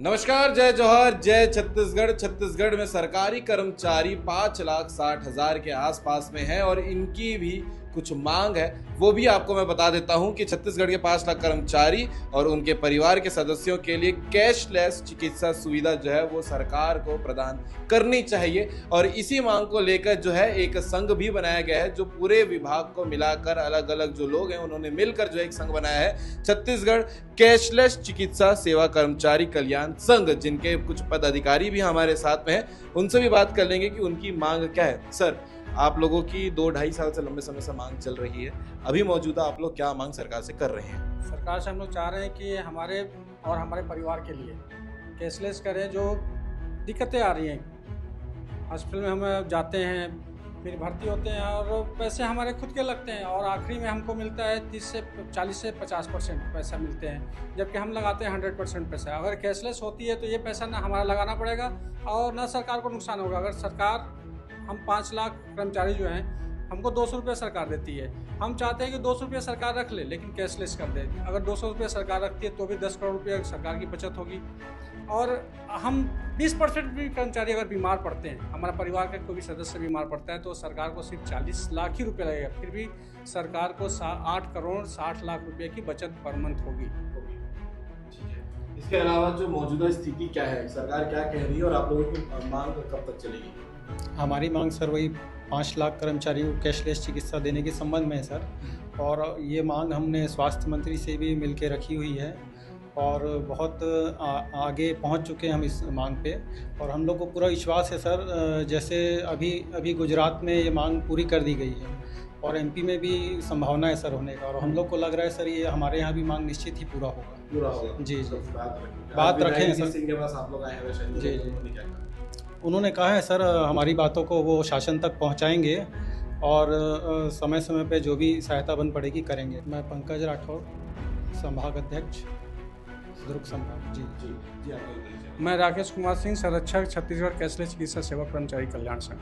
नमस्कार, जय जौहर, जय छत्तीसगढ़। छत्तीसगढ़ में सरकारी कर्मचारी 5,60,000 के आसपास में है और इनकी भी कुछ मांग है। वो भी आपको मैं बता देता हूं कि छत्तीसगढ़ के 5 लाख कर्मचारी और उनके परिवार के सदस्यों के लिए कैशलेस चिकित्सा सुविधा जो है वो सरकार को प्रदान करनी चाहिए। और इसी मांग को लेकर जो है एक संघ भी बनाया गया है, जो पूरे विभाग को मिलाकर अलग अलग जो लोग हैं उन्होंने मिलकर जो एक संघ बनाया है, छत्तीसगढ़ कैशलेस चिकित्सा सेवा कर्मचारी कल्याण संघ, जिनके कुछ पदाधिकारी भी हमारे साथ में हैं। उनसे भी बात कर लेंगे कि उनकी मांग क्या है। सर, आप लोगों की 2-2.5 साल से लंबे समय से मांग चल रही है, अभी मौजूदा आप लोग क्या मांग सरकार से कर रहे हैं? सरकार से हम लोग चाह रहे हैं कि हमारे और हमारे परिवार के लिए कैशलेस करें। जो दिक्कतें आ रही हैं, हॉस्पिटल में हम जाते हैं, फिर भर्ती होते हैं और पैसे हमारे खुद के लगते हैं और आखिरी में हमको मिलता है 40 से 50% पैसा मिलते हैं, जबकि हम लगाते हैं 100% पैसा। अगर कैशलेस होती है तो ये पैसा ना हमारा लगाना पड़ेगा और ना सरकार को नुकसान होगा। अगर सरकार, हम 5 लाख कर्मचारी जो हैं, हमको 200 रुपये सरकार देती है। हम चाहते हैं कि 200 रुपये सरकार रख ले, लेकिन कैशलेस कर दे। अगर 200 रुपये सरकार रखती है तो भी 10 करोड़ रुपये सरकार की बचत होगी। और हम 20% भी कर्मचारी अगर बीमार पड़ते हैं, हमारा परिवार का कोई भी सदस्य बीमार पड़ता है, तो सरकार को सिर्फ 40 लाख ही रुपये लगेगा। फिर भी सरकार को 8 करोड़ 60 लाख रुपये की बचत पर मंथ होगी। इसके अलावा जो मौजूदा स्थिति क्या है, सरकार क्या कह रही है और आप लोगों की मांग कब तक चलेगी? हमारी मांग सर वही 5 लाख कर्मचारियों को कैशलेस चिकित्सा देने के संबंध में है सर। और ये मांग हमने स्वास्थ्य मंत्री से भी मिलकर रखी हुई है और बहुत आगे पहुंच चुके हैं हम इस मांग पे। और हम लोग को पूरा विश्वास है सर, जैसे अभी गुजरात में ये मांग पूरी कर दी गई है और एमपी में भी संभावना है सर होने का। और हम लोग को लग रहा है सर ये हमारे यहाँ भी मांग निश्चित ही पूरा होगा। जी जी, बात रखें हैं सर। सिंह के पास आप लोग आए हैं, जी जी, उन्होंने कहा है सर हमारी बातों को वो शासन तक पहुंचाएंगे और समय समय पे जो भी सहायता बन पड़ेगी करेंगे। मैं पंकज राठौर, संभाग अध्यक्ष, दुर्ग संभाग। जी जी जी, आप लोग मैं राकेश कुमार सिंह, संरक्षक, छत्तीसगढ़ कैशलेस चिकित्सा सेवा कर्मचारी कल्याण संघ।